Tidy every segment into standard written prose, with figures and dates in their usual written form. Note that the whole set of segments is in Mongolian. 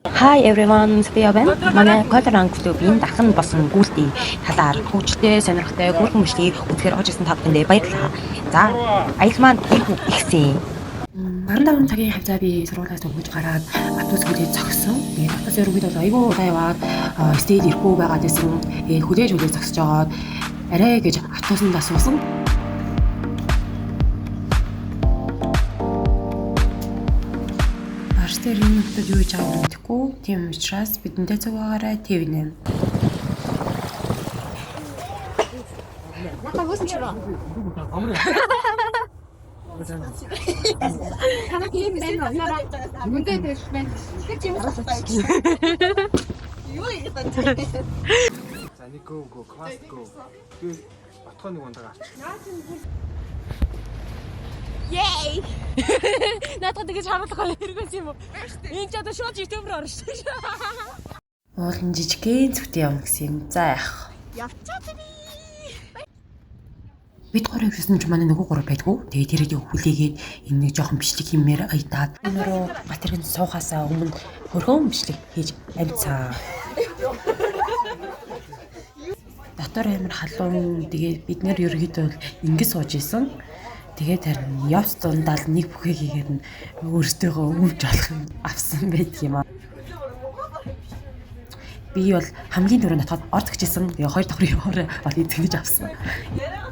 Hi everyone, Sophia байна. Манай Colorang Club-ийн дахин босон гүйлтийн талаар хөгжөлтэй, сонирхолтой гүйлхэн мөчлийг үзэхээр орж ирсэн та бүхэндээ баярлалаа. За, аялал маань ихсэн. 15 цагийн хавцаа би сургуулиас төгөж гараад автобус хүлээж зогссон. Тэгээд автобус ерөнхийдөө бол айгүй удаа яваад стейж ирэхгүй байгаад байсан. Тэгээд хүлээж зогсож жоод арай гэж автобусанд асуусан. Тэр энэ нөхдөд юу гэж байгааг мэдэхгүй. Тийм учраас бидэнтэй цуг байгаарай TV8. 약간 무슨 줄아? 하나 게임 맨 얼마나 문제 되시면 택지 무섭다. 이거 이겼다. За нэг гоо класс гоо. Би батхоныг ундагаа. Yay! Надад тэгэж харуулах хэрэгсэн юм уу? Энд ч одоо шууд YouTube-оор орно шүү дээ. Уулын жижигхэн зүгтээ явна гэсэн юм. За яах. Явцаад би. Бид гурав гэсэн ч манай нөгөө гурав байдгүй. Тэгээд тэрийг хүлээгээд энэ нэг жоохон бичлэг хиймээр аятаад өнөөрөө батэргэнд суухаасаа өмнө хөрхөн бичлэг хийж амьдсаа. Дотор амир халуун. Тэгээд бид нэр ерөөдөө ингэж сууж исэн. Тэгээд харин явц дундаа л нэг бүхий хийгээд нь өөртөөгөө өвж болох юм авсан байдаг юм аа. Би бол хамгийн түрүүнд татаад орц гिचсэн. Тэгээ хоёр давхрын яваараа бол итгэж авсан.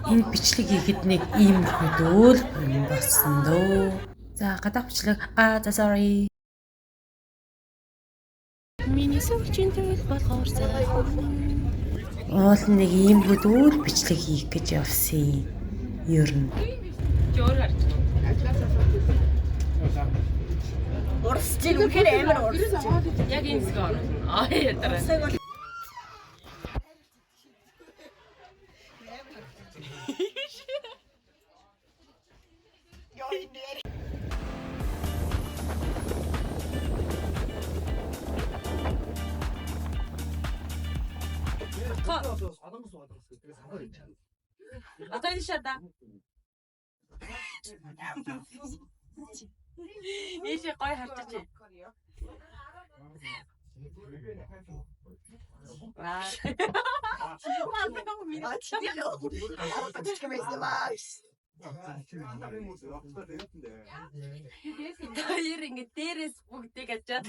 Энэ бичлэг хийхэд нэг ийм хөдөөл болсон дөө. За гадаа бичлэг за sorry. Миний сувчин төрөл болохоор уул нэг ийм хөдөөл бичлэг хийх гэж явсан. Ер нь Орсчиг үнэхээр амар орсч. Яг энэ зэг орно. Ядараа. Атайшаа. Ийшээ гой харчаач. Тэр ингэ дээрээс бүгдийг ачаад.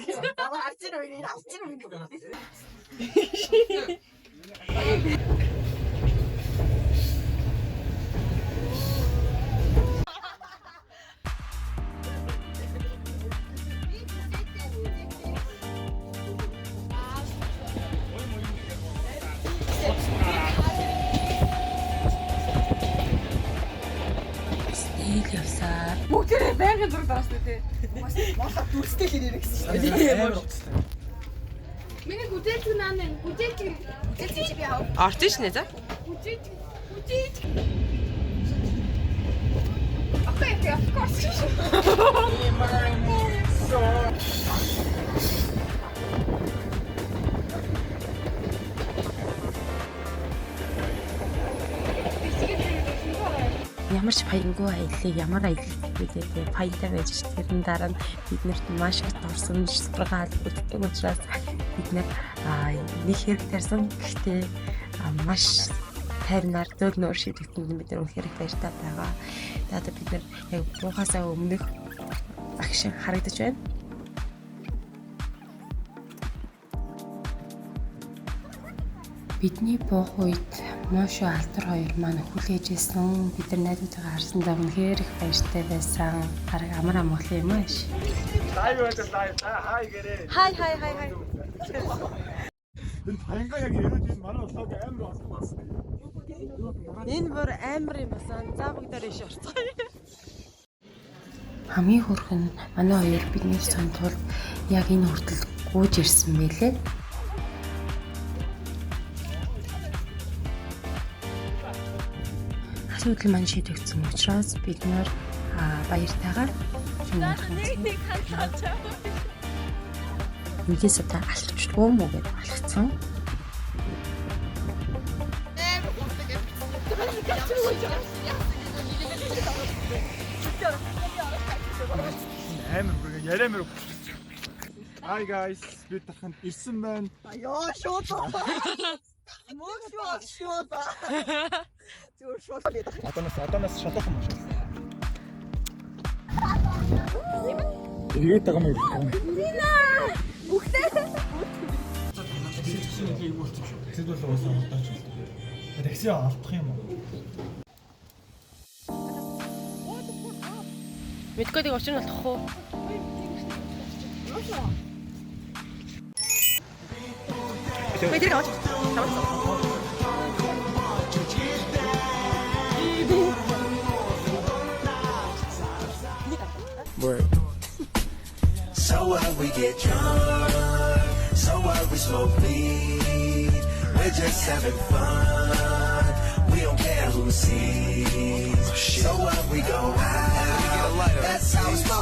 Арчин уу. Бүгдээ байнгын зураг дараасна тий. Моосаа дүрстэй хэрэг гэсэн шүү дээ. Миний гүдэлч наа гүдэлч би хав. Артиш нэ за. Гүдэлч. Okay, of course. Ямар ч баянгүй аяллаа, ямар аялал гэдэг баянтай байж ш. Тэрэн дараа нь биднэрт маш их дурсан сургаал үлддэг учраас бид нэг хэрэг тарсан. Гэхдээ маш тайвнаар дөөлнөр шийдэгдэнд бид нар үнэхээр баяртай байгаа. Тэгээд бид нар яг буухаасаа өмнөх агш харагдаж байна. Бидний буух үед Мошо Алтар хоёр маань хүлээж исэн. Бид нар найзуудтайгаа харсандаа үнэхээр их баяртай байсан. Хараг амар амгалан юм ааш. Лайв байдаг лайв. Хай гэрээ. Хай. Энэ таянга яг ерөөдөө манай влог амар болсон. Энэ бүр амар юм басан. За бүгдээр иш орцгоё. Хамгийн хөрх нь манай хоёр бидний сонтол яг энэ хүртэл гүйж ирсэн байлээ. Асуудал маань шийдэгдсэн учраас бид нэр баяртайгаар Ингээс та алчдгүй юм уу гэж алгацсан. Амар бүр яриамэр. Hi guys. Би дахин ирсэн байна. Ёо шууд. Мөн шууд. Зүгээр шууд бид. Аданаас шатаахан маш. Ирээд байгаа юм. Ирина. Бүхтээ. Тэд бол уусаа удаач. Такси авах юм уу? Мэдгүй тийг очир нь болох уу? Мэдэрэг авч. So what we get drunk, so what we smoke weed, we're just having fun, we don't care who sees. So what we go out, that's how it's supposed